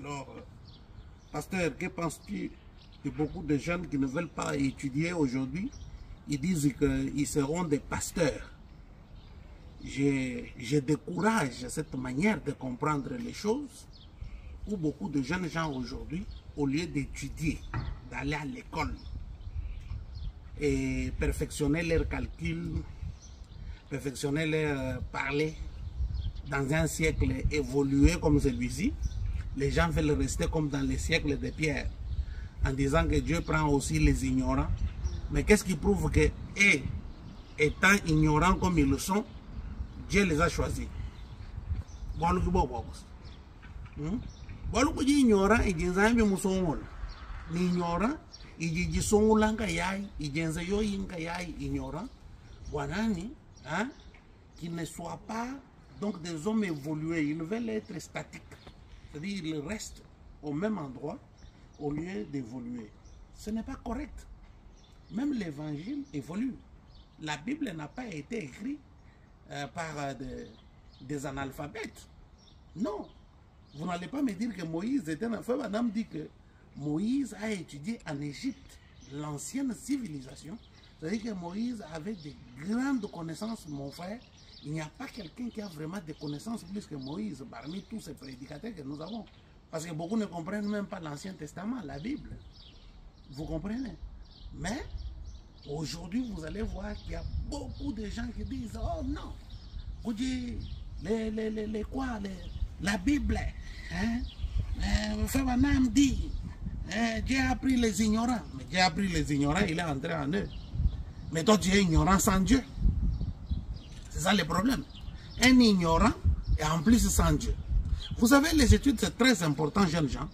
Alors, pasteur, que penses-tu de beaucoup de jeunes qui ne veulent pas étudier aujourd'hui? Ils disent qu'ils seront des pasteurs. Je décourage cette manière de comprendre les choses où beaucoup de jeunes gens aujourd'hui, au lieu d'étudier, d'aller à l'école et perfectionner leurs calculs, perfectionner leur parler dans un siècle évolué comme celui-ci, les gens veulent rester comme dans les siècles de Pierre, en disant que Dieu prend aussi les ignorants. Mais qu'est-ce qui prouve que, étant ignorants comme ils le sont, Dieu les a choisis? Ignorant et ignorant ignorant qu'ils ne soient pas donc des hommes évolués. Ils veulent être statiques, c'est-à-dire ils restent au même endroit au lieu d'évoluer. Ce n'est pas correct. Même l'évangile évolue. La Bible n'a pas été écrite par des analphabètes. Non. Vous n'allez pas me dire que Moïse était un enfant. Madame dit que Moïse a étudié en Égypte, l'ancienne civilisation. C'est-à-dire que Moïse avait de grandes connaissances, mon frère. Il n'y a pas quelqu'un qui a vraiment des connaissances plus que Moïse parmi tous ces prédicateurs que nous avons. Parce que beaucoup ne comprennent même pas l'Ancien Testament, la Bible. Vous comprenez? Mais aujourd'hui, vous allez voir qu'il y a beaucoup de gens qui disent: oh non, la Bible, Frère Branham dit, Dieu a pris les ignorants. Mais Dieu a pris les ignorants, il est entré en eux. Mais toi, tu es ignorant sans Dieu. C'est ça le problème. Un ignorant et en plus sans Dieu. Vous savez, les études, c'est très important, jeunes gens,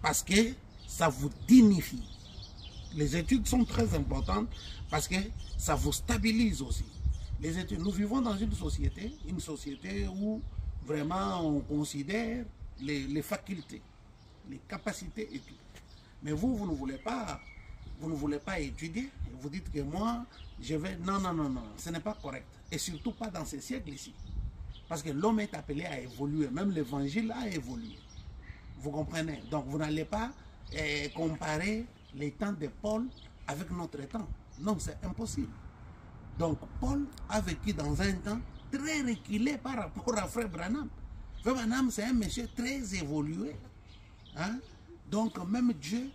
parce que ça vous dignifie. Les études sont très importantes parce que ça vous stabilise aussi. Les études, nous vivons dans une société où vraiment on considère les facultés, les capacités et tout. Mais vous ne voulez pas étudier. Vous dites que moi, je vais... Non, non, non, non, ce n'est pas correct. Et surtout pas dans ces siècles ici. Parce que l'homme est appelé à évoluer. Même l'évangile a évolué. Vous comprenez? Donc vous n'allez pas comparer les temps de Paul avec notre temps. Non, c'est impossible. Donc Paul a vécu dans un temps très reculé par rapport à Frère Branham. Frère Branham, c'est un monsieur très évolué. Hein? Donc même Dieu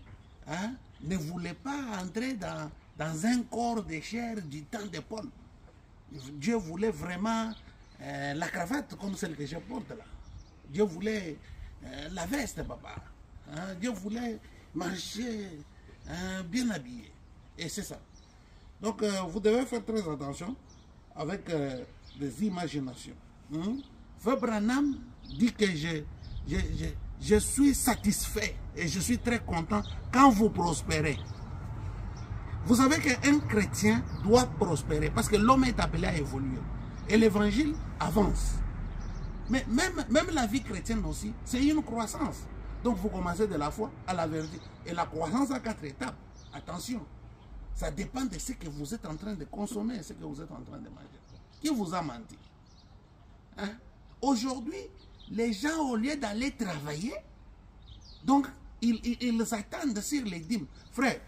ne voulait pas entrer dans un corps de chair du temps de Paul. Dieu voulait vraiment la cravate comme celle que je porte là. Dieu voulait la veste, papa. Hein? Dieu voulait marcher bien habillé. Et c'est ça. Donc vous devez faire très attention avec des imaginations. Frère Branham dit que je suis satisfait et je suis très content quand vous prospérez. Vous savez qu'un chrétien doit prospérer parce que l'homme est appelé à évoluer. Et l'évangile avance. Mais même la vie chrétienne aussi, c'est une croissance. Donc vous commencez de la foi à la vérité. Et la croissance a 4 étapes. Attention, ça dépend de ce que vous êtes en train de consommer, ce que vous êtes en train de manger. Qui vous a menti? Hein? Aujourd'hui, les gens, au lieu d'aller travailler, donc ils attendent sur les dîmes. Frère,